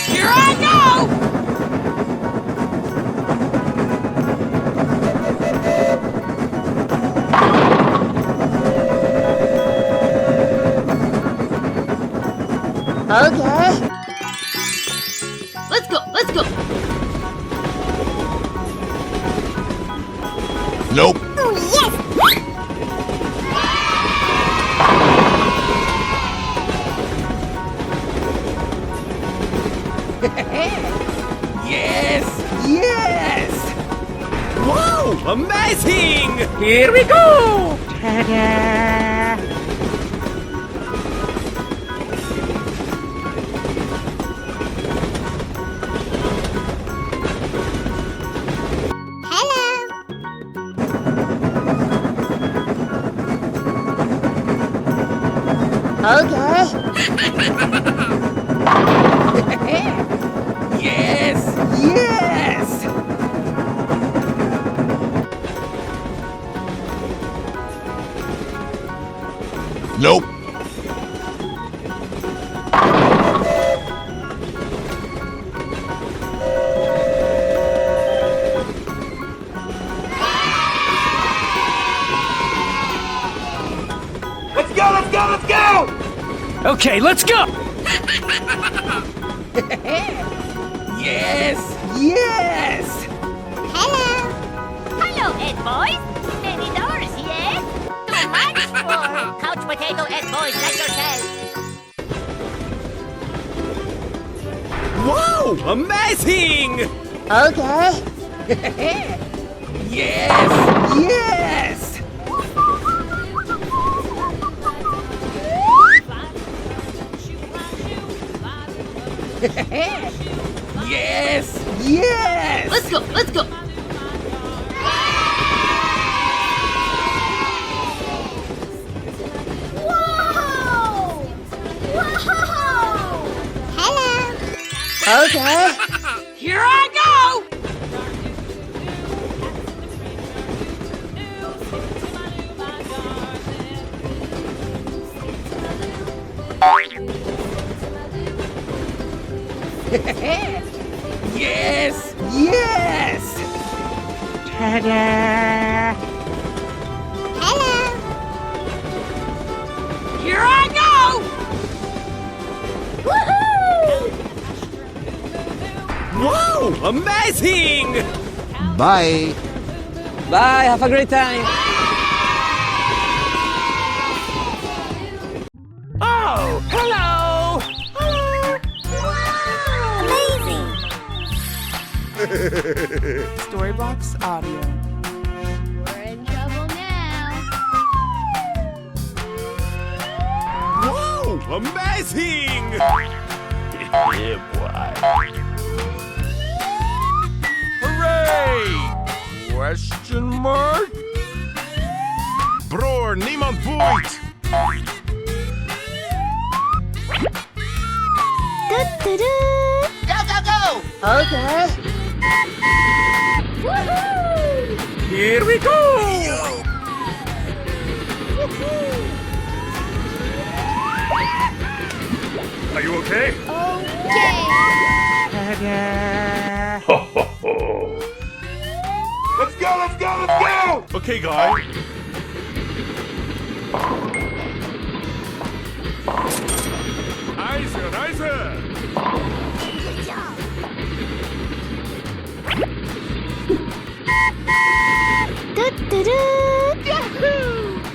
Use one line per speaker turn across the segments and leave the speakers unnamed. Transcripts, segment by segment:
Here I go!
Okay.
Let's go, let's go!
Nope.
Oh, yes!
Yes! Yes! Wow! Amazing!
Here we go!
Ta-da! Okay.
Yes! Yes!
Nope.
Let's go! Let's go! Let's go!
Okay, let's go!
Yes! Yes!
Hello.
Hello, Ed boys. Many doors, yes? Too much for couch potato Ed boys like yourself.
Wow! Amazing!
Okay.
Yes! Yes! Yes! Yes!
Let's go, let's go!
Whoa! Whoa!
Hello. Okay.
Here I go!
Yes! Yes!
Ta-da! Hello.
Here I go!
Woohoo!
Wow! Amazing!
Bye.
Bye, have a great time!
Oh! Hello!
Storybox Audio.
We're in trouble now.
Wow! Amazing! Yeah, boy.
Hooray! Question mark? Broer, niemand boeit.
Okay.
Woohoo!
Here we go!
Are you okay?
Okay.
Ta-da!
Let's go, let's go, let's go! Okay, guy. Nicer, nicer!
Good job.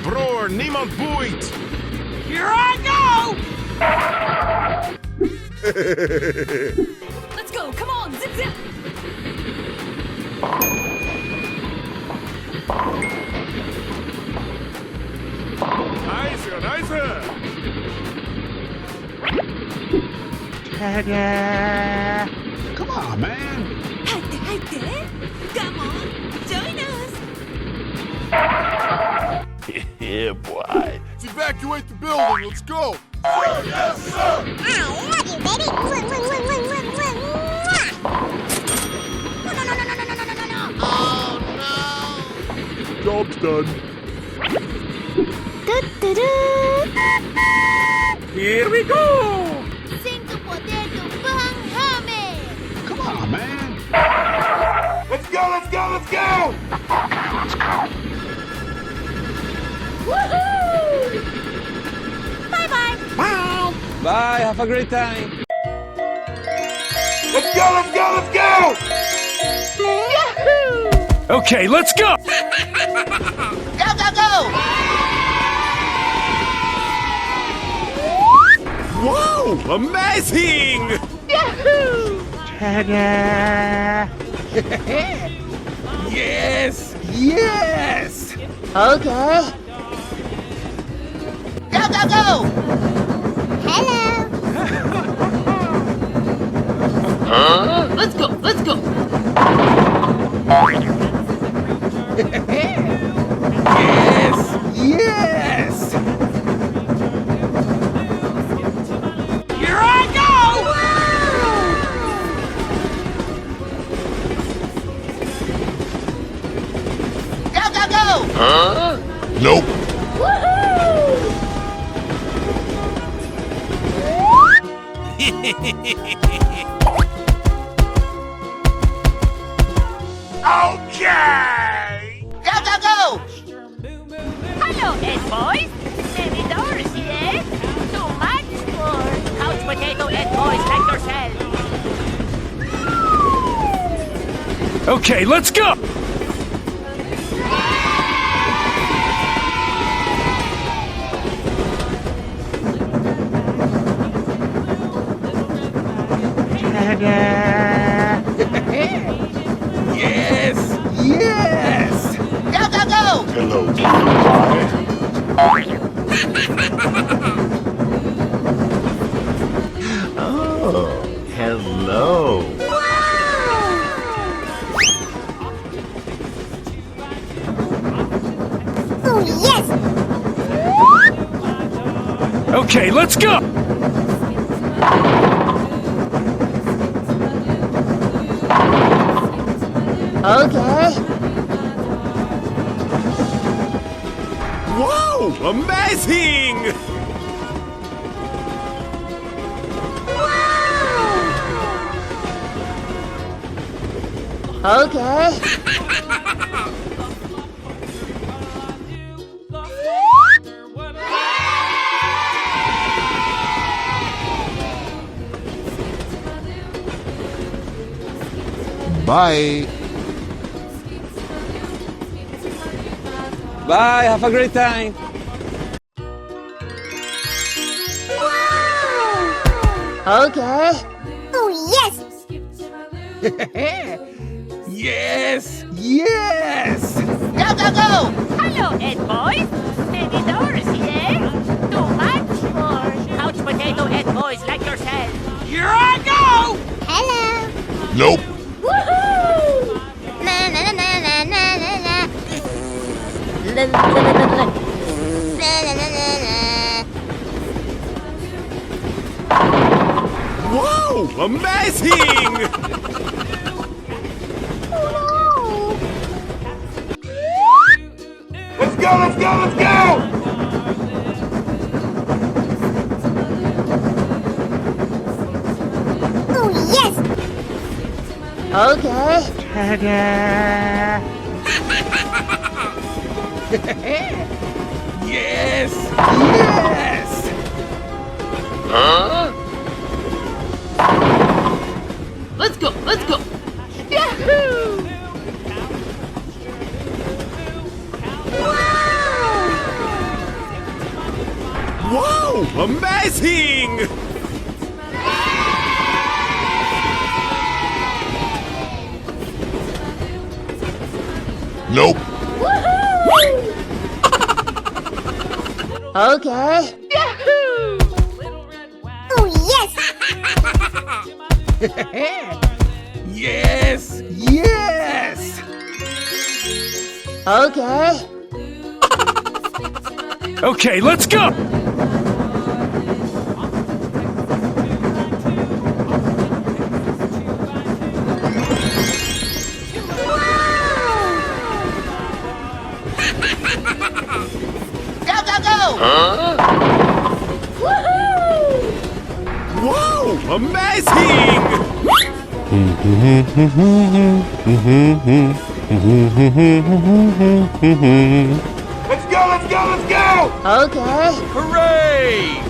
Broer, niemand boeit.
Here I go! Let's go, come on, zip zip!
Nicer, nicer!
Ta-da!
Come on, man.
入って入って Come on, join us!
Yeah, boy.
Let's evacuate the building. Let's go.
Yes, sir!
I love you, baby!
Job's done.
Do-do-do.
Here
Here we go!
Cinco potato Pynamid.
Come on, man.
Let's go, let's go, let's go!
Bye-bye.
Bye.
Bye, have a great time.
Let's go, let's go, let's go!
Okay, let's go!
Go, go, go.
Wow, amazing!
Ta-da.
Yes, yes!
Okay. Go, go, go. Hello.
Let's go, let's go.
Yes, yes!
Here I go!
Go, go, go.
Nope.
Okay!
Go, go, go.
Hello, Ed boys. Many doors here. Too much for couch potato Ed boys like yourself.
Okay, let's go!
Ta-da.
Yes, yes!
Go, go, go.
Hello, butterfly. Oh, hello.
Oh, yes.
Okay, let's go!
Okay.
Wow, amazing!
Okay.
Bye.
Bye, have a great time.
Okay. Oh, yes.
Yes, yes!
Go, go, go.
Hello, Ed boys. Many doors here. Too much for couch potato Ed boys like yourself. Here I go!
Hello.
Nope.
Woohoo! Na na na na na na na na. La la la la la. Na na na na na.
Wow, amazing!
Let's go, let's go, let's go!
Oh, yes. Okay. Ta-da.
Yes, yes!
Let's go, let's go.
Wow, amazing!
Nope.
Okay. Oh, yes.
Yes, yes!
Okay.
Okay, let's go!
Go, go, go. Woohoo!
Amazing!
Let's go, let's go, let's go!
Okay.
Hooray!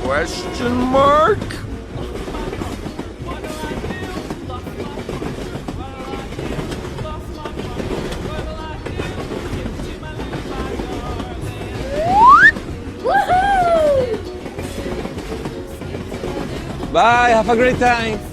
Question mark?
Woohoo!
Bye, have a great time.